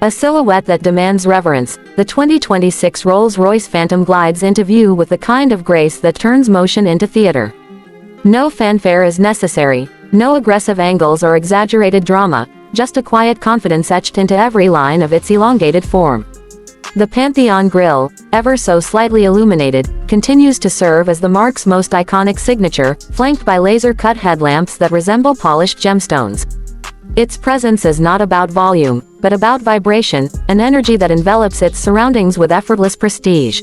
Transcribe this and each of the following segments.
A silhouette that demands reverence, the 2026 Rolls-Royce Phantom glides into view with the kind of grace that turns motion into theater. No fanfare is necessary, no aggressive angles or exaggerated drama, just a quiet confidence etched into every line of its elongated form. The Pantheon grille, ever so slightly illuminated, continues to serve as the marque's most iconic signature, flanked by laser-cut headlamps that resemble polished gemstones. Its presence is not about volume, but about vibration, an energy that envelops its surroundings with effortless prestige.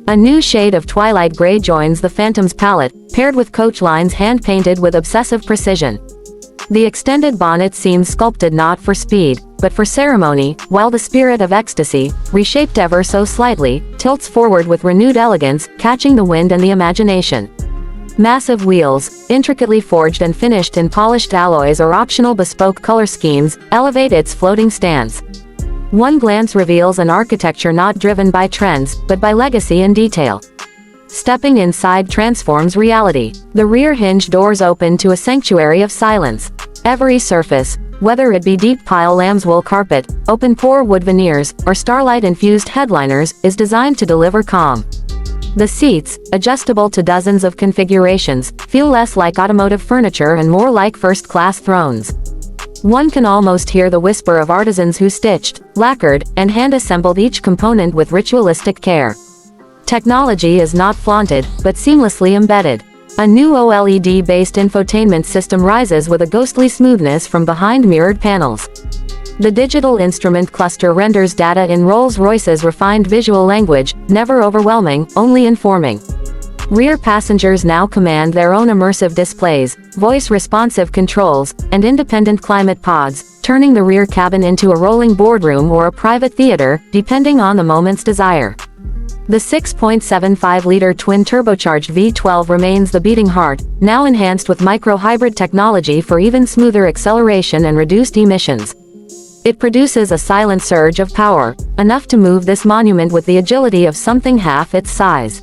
A new shade of twilight gray joins the Phantom's palette, paired with coach lines hand-painted with obsessive precision. The extended bonnet seems sculpted not for speed, but for ceremony, while the spirit of ecstasy, reshaped ever so slightly, tilts forward with renewed elegance, catching the wind and the imagination. Massive wheels, intricately forged and finished in polished alloys or optional bespoke color schemes, elevate its floating stance. One glance reveals an architecture not driven by trends, but by legacy and detail. Stepping inside transforms reality. The rear hinge doors open to a sanctuary of silence. Every surface, whether it be deep pile lambswool carpet, open-pore wood veneers, or starlight-infused headliners, is designed to deliver calm. The seats, adjustable to dozens of configurations, feel less like automotive furniture and more like first-class thrones. One can almost hear the whisper of artisans who stitched, lacquered, and hand-assembled each component with ritualistic care. Technology is not flaunted, but seamlessly embedded. A new OLED-based infotainment system rises with a ghostly smoothness from behind mirrored panels. The digital instrument cluster renders data in Rolls-Royce's refined visual language, never overwhelming, only informing. Rear passengers now command their own immersive displays, voice-responsive controls, and independent climate pods, turning the rear cabin into a rolling boardroom or a private theater, depending on the moment's desire. The 6.75-liter twin-turbocharged V12 remains the beating heart, now enhanced with micro-hybrid technology for even smoother acceleration and reduced emissions. It produces a silent surge of power, enough to move this monument with the agility of something half its size.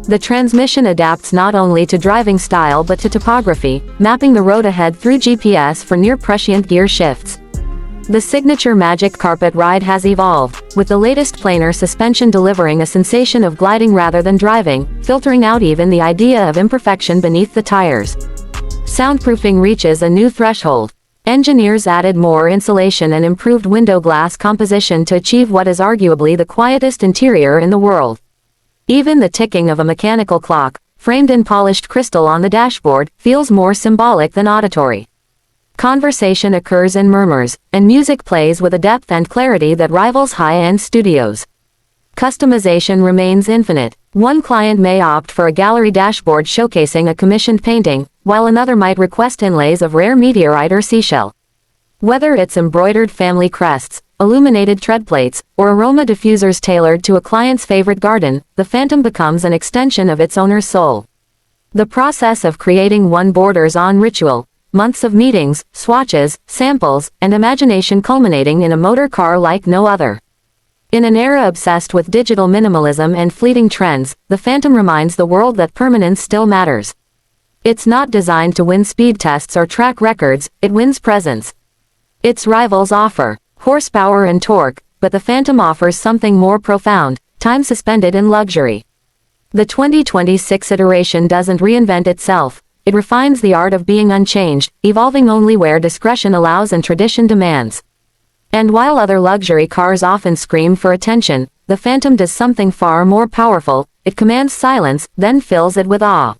The transmission adapts not only to driving style but to topography, mapping the road ahead through GPS for near-prescient gear shifts. The signature Magic carpet ride has evolved, with the latest planar suspension delivering a sensation of gliding rather than driving, filtering out even the idea of imperfection beneath the tires. Soundproofing reaches a new threshold. Engineers added more insulation and improved window glass composition to achieve what is arguably the quietest interior in the world. Even the ticking of a mechanical clock, framed in polished crystal on the dashboard, feels more symbolic than auditory. Conversation occurs in murmurs, and music plays with a depth and clarity that rivals high-end studios. Customization remains infinite. One client may opt for a gallery dashboard showcasing a commissioned painting, while another might request inlays of rare meteorite or seashell. Whether it's embroidered family crests, illuminated tread plates, or aroma diffusers tailored to a client's favorite garden, the Phantom becomes an extension of its owner's soul. The process of creating one borders on ritual, months of meetings, swatches, samples, and imagination culminating in a motor car like no other. In an era obsessed with digital minimalism and fleeting trends, the Phantom reminds the world that permanence still matters. It's not designed to win speed tests or track records, it wins presence. Its rivals offer horsepower and torque, but the Phantom offers something more profound, time suspended in luxury. The 2026 iteration doesn't reinvent itself. It refines the art of being unchanged, evolving only where discretion allows and tradition demands. And while other luxury cars often scream for attention, the Phantom does something far more powerful. It commands silence, then fills it with awe.